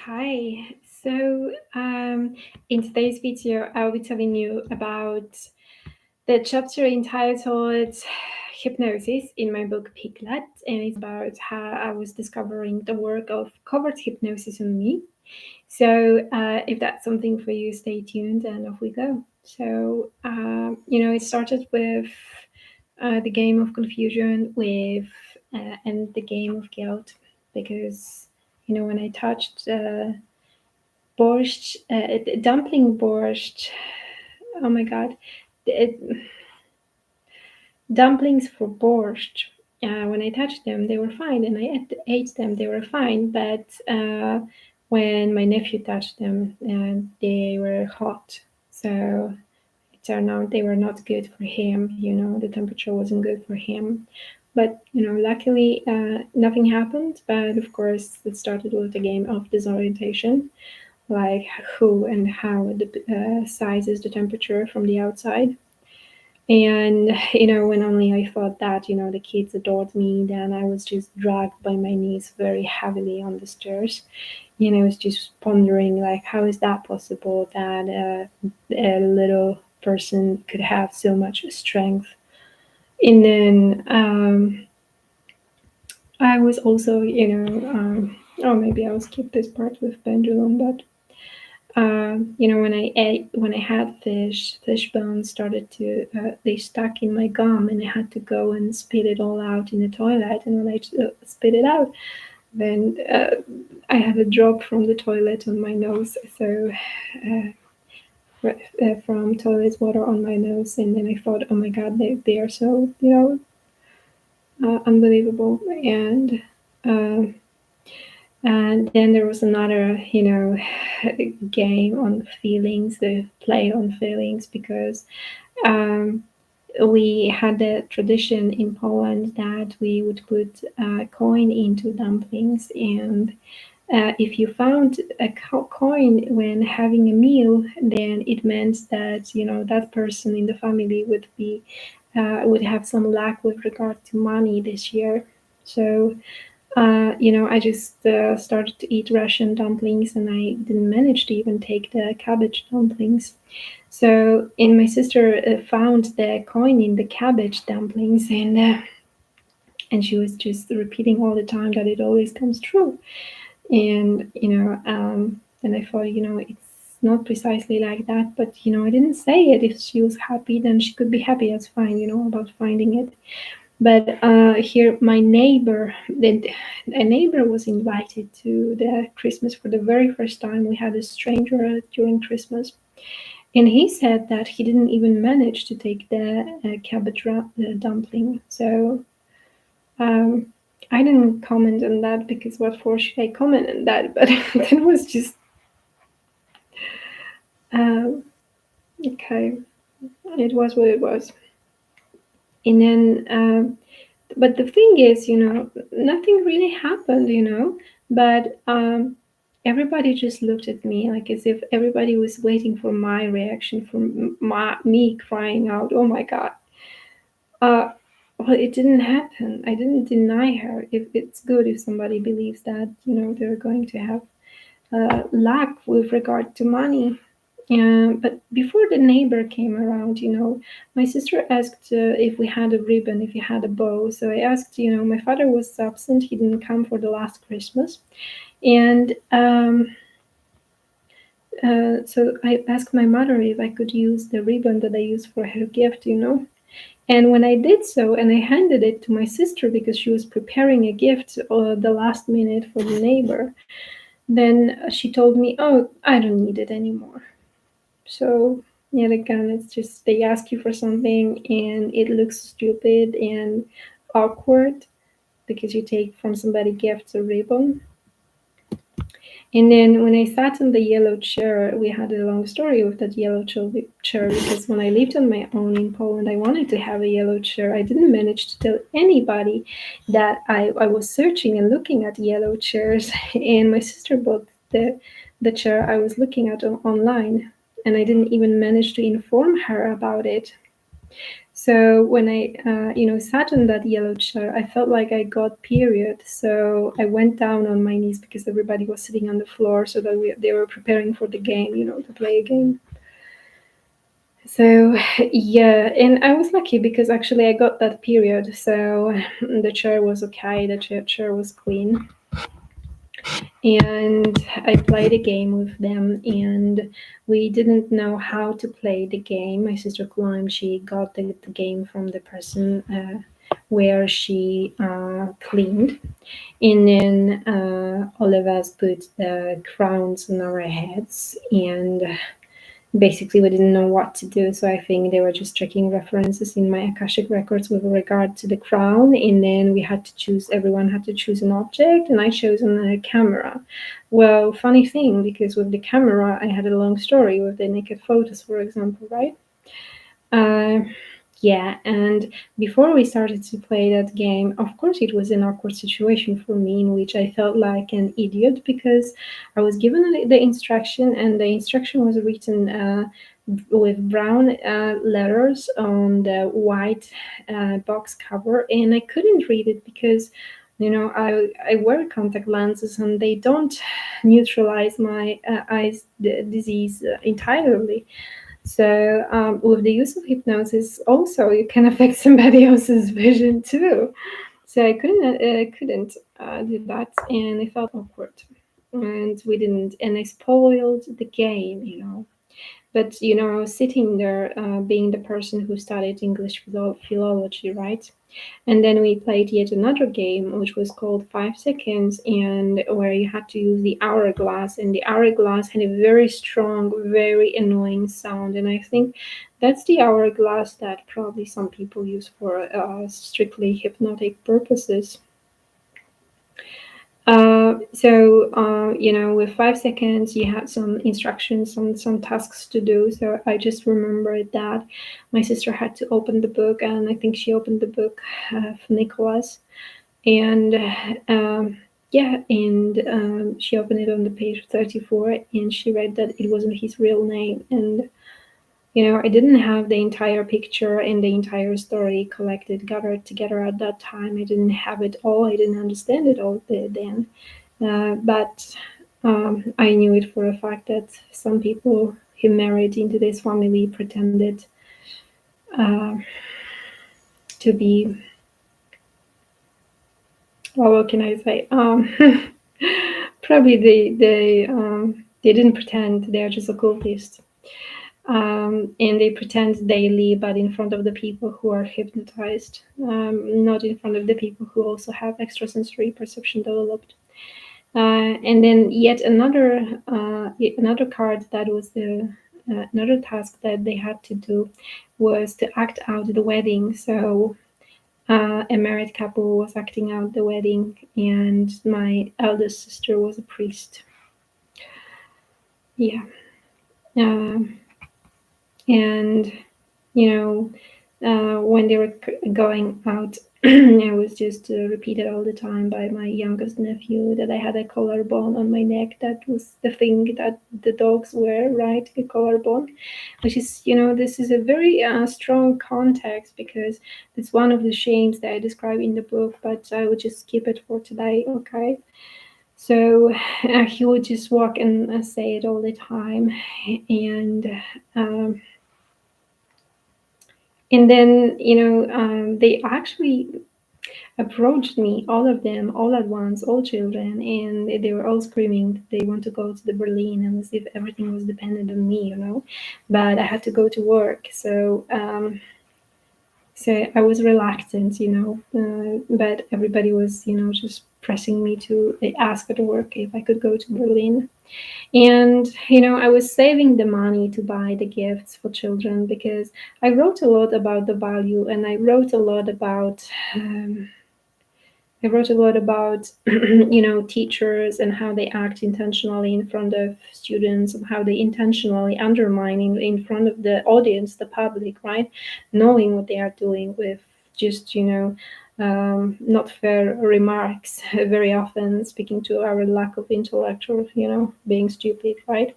Hi. In today's video, I'll be telling you about the chapter entitled Hypnosis in my book Piglet, and it's about how I was discovering the work of covert hypnosis on me. If that's something for you, stay tuned and off we go. It started with the game of confusion and the game of guilt because, when I touched borscht, dumpling borscht. Oh my god, it, dumplings for borscht. When I touched them, they were fine, and I ate them, they were fine. But when my nephew touched them, they were hot. So it turned out they were not good for him. The temperature wasn't good for him. But luckily, nothing happened. But of course, it started with a game of disorientation, like who and how sizes the temperature from the outside. And when only I thought that the kids adored me, then I was just dragged by my knees very heavily on the stairs. I was just pondering, like, how is that possible that a little person could have so much strength? And then I was also, oh, maybe I'll skip this part with pendulum, but when I had fish bones started to they stuck in my gum, and I had to go and spit it all out in the toilet. And when I spit it out, then I had a drop from the toilet on my nose. So from toilet water on my nose, and then I thought, oh my god, they are so unbelievable. And then there was another, game on feelings, the play on feelings, because we had a tradition in Poland that we would put a coin into dumplings, and if you found a coin when having a meal, then it meant that that person in the family would have some luck with regard to money this year. So I just started to eat Russian dumplings, and I didn't manage to even take the cabbage dumplings. And my sister found the coin in the cabbage dumplings, and she was just repeating all the time that it always comes true. And then I thought, it's not precisely like that, but I didn't say it. If she was happy, then she could be happy. That's fine, about finding it. But here, a neighbor was invited to the Christmas for the very first time. We had a stranger during Christmas, and he said that he didn't even manage to take the cabbage dumpling. So I didn't comment on that, because what for should I comment on that? But that was just okay. It was what it was. And then but the thing is, nothing really happened, but everybody just looked at me like as if everybody was waiting for my reaction, for me crying out, oh my god. Well, it didn't happen. I didn't deny her. If it's good if somebody believes that, they're going to have luck with regard to money. But before the neighbor came around, my sister asked if we had a ribbon, if we had a bow. So I asked, my father was absent. He didn't come for the last Christmas. And so I asked my mother if I could use the ribbon that I used for her gift, And when I did so, and I handed it to my sister because she was preparing a gift the last minute for the neighbor, then she told me, oh, I don't need it anymore. So yet again, it's just they ask you for something and it looks stupid and awkward because you take from somebody gifts or ribbon. And then when I sat in the yellow chair, we had a long story with that yellow chair, because when I lived on my own in Poland, I wanted to have a yellow chair. I didn't manage to tell anybody that I was searching and looking at yellow chairs, and my sister bought the chair I was looking at online, and I didn't even manage to inform her about it. So when I, sat on that yellow chair, I felt like I got period. So I went down on my knees because everybody was sitting on the floor, so that they were preparing for the game, to play a game. So yeah, and I was lucky because actually I got that period. So the chair was okay. The chair was clean, and I played a game with them, and we didn't know how to play the game. My sister climbed, she got the game from the person where she cleaned, and then all of us put the crowns on our heads, and basically we didn't know what to do. So I think they were just checking references in my Akashic records with regard to the crown, and then we had to choose, everyone had to choose an object, and I chose a camera. Well, funny thing, because with the camera I had a long story with the naked photos, for example, right? uh, yeah, and before we started to play that game, of course, it was an awkward situation for me in which I felt like an idiot because I was given the instruction, and the instruction was written with brown letters on the white box cover, and I couldn't read it because I wear contact lenses and they don't neutralize my eyes disease entirely. So, with the use of hypnosis, also you can affect somebody else's vision too. So I couldn't do that, and I felt awkward, and we didn't, and I spoiled the game. But I was sitting there, being the person who studied English philology, right? And then we played yet another game, which was called 5 Seconds, and where you had to use the hourglass, and the hourglass had a very strong, very annoying sound. And I think that's the hourglass that probably some people use for strictly hypnotic purposes. With 5 seconds, you had some instructions, some tasks to do. So I just remembered that my sister had to open the book, and I think she opened the book for Nicholas, and she opened it on the page 34, and she read that it wasn't his real name, and I didn't have the entire picture and the entire story collected, gathered together at that time. I didn't have it all. I didn't understand it all then. But I knew it for a fact that some people who married into this family pretended uh, to be, well, what can I say? Probably they didn't pretend. They're just occultists. And they pretend daily, but in front of the people who are hypnotized, not in front of the people who also have extrasensory perception developed. And then yet another card that was another task that they had to do was to act out the wedding. So a married couple was acting out the wedding, and my eldest sister was a priest. Yeah. And when they were going out, I was just repeated all the time by my youngest nephew that I had a collarbone on my neck. That was the thing that the dogs wear, right? A collarbone, which is, this is a very strong context because it's one of the shames that I describe in the book, but I would just skip it for today, okay? So he would just walk and say it all the time, and um, then they actually approached me, all of them, all at once, all children, and they were all screaming they want to go to the Berlin, and as if everything was dependent on me. But I had to go to work, so I was reluctant, but everybody was just pressing me to ask at work if I could go to Berlin. And, I was saving the money to buy the gifts for children because I wrote a lot about the value, and I wrote a lot about, teachers and how they act intentionally in front of students, and how they intentionally undermine in front of the audience, the public, right? Knowing what they are doing with just, not fair remarks, very often speaking to our lack of intellect, or, being stupid, right?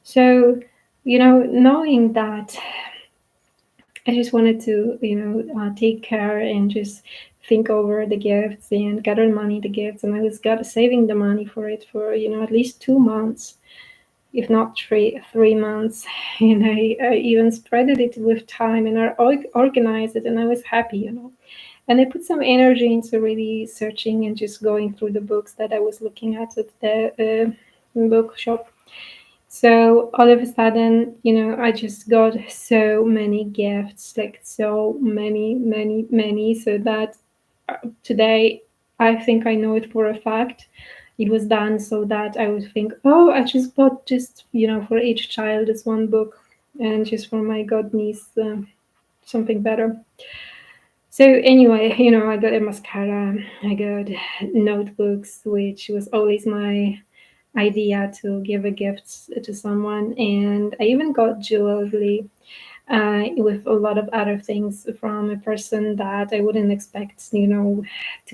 So, knowing that I just wanted to, take care and just think over the gifts and gather money the gifts, and I was got saving the money for it for at least 2 months, if not three months, and I even spreaded it with time, and I organized it, and I was happy. And I put some energy into really searching and just going through the books that I was looking at the bookshop. So all of a sudden, I just got so many gifts, like so many, many, many, so that today I think I know it for a fact. It was done so that I would think, oh, I just bought just, for each child this one book, and just for my god niece, something better. So anyway, I got a mascara, I got notebooks, which was always my idea to give a gift to someone, and I even got jewelry with a lot of other things from a person that I wouldn't expect, to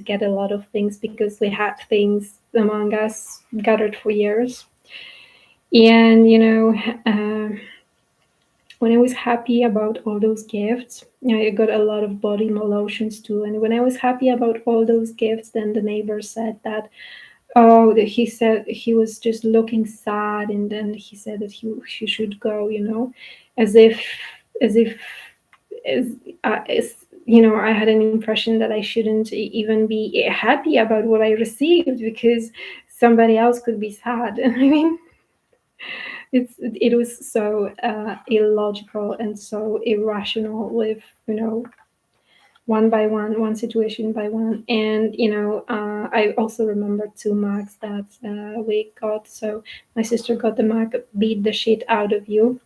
get a lot of things, because we had things among us gathered for years. And when I was happy about all those gifts, I got a lot of body lotions too. And when I was happy about all those gifts, then the neighbor said that, oh, he said he was just looking sad, and then he said that he should go, as if, as if, as I had an impression that I shouldn't even be happy about what I received, because somebody else could be sad. I mean, it was so illogical and so irrational, with one by one situation by one. And I also remember two mugs that we got. So my sister got the mug, beat the shit out of you.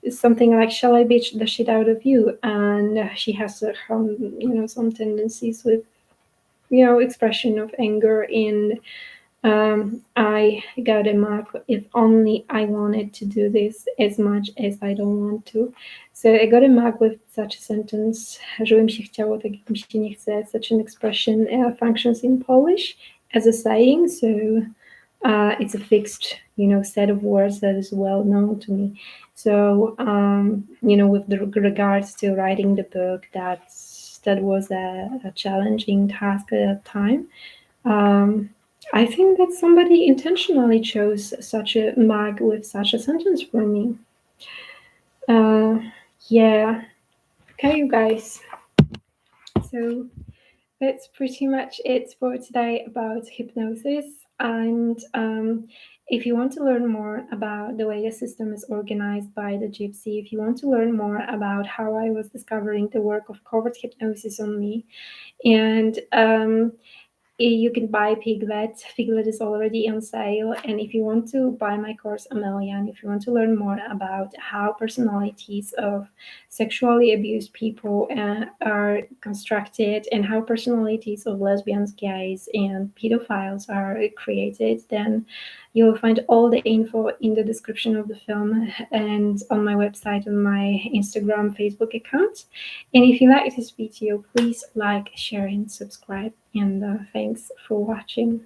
It's something like, shall I beat the shit out of you? And she has some tendencies with expression of anger. And I got a mark, if only I wanted to do this as much as I don't want to. So I got a mark with such a sentence, żeby mi się chciało, tak jak mi się nie chce. Such an expression functions in Polish as a saying. So it's a fixed, set of words that is well known to me. So, with regards to writing the book, that was a challenging task at that time. Um, I think that somebody intentionally chose such a mug with such a sentence for me. Uh, yeah. Okay, you guys. So that's pretty much it for today about hypnosis. And if you want to learn more about the way the system is organized by the gypsy, if you want to learn more about how I was discovering the work of covert hypnosis on me, and you can buy Piglet. Piglet is already on sale. And if you want to buy my course, Amelia, and if you want to learn more about how personalities of sexually abused people are constructed, and how personalities of lesbians, gays, and pedophiles are created, then you'll find all the info in the description of the film, and on my website, on my Instagram, Facebook account. And if you like this video, please like, share, and subscribe. And thanks for watching.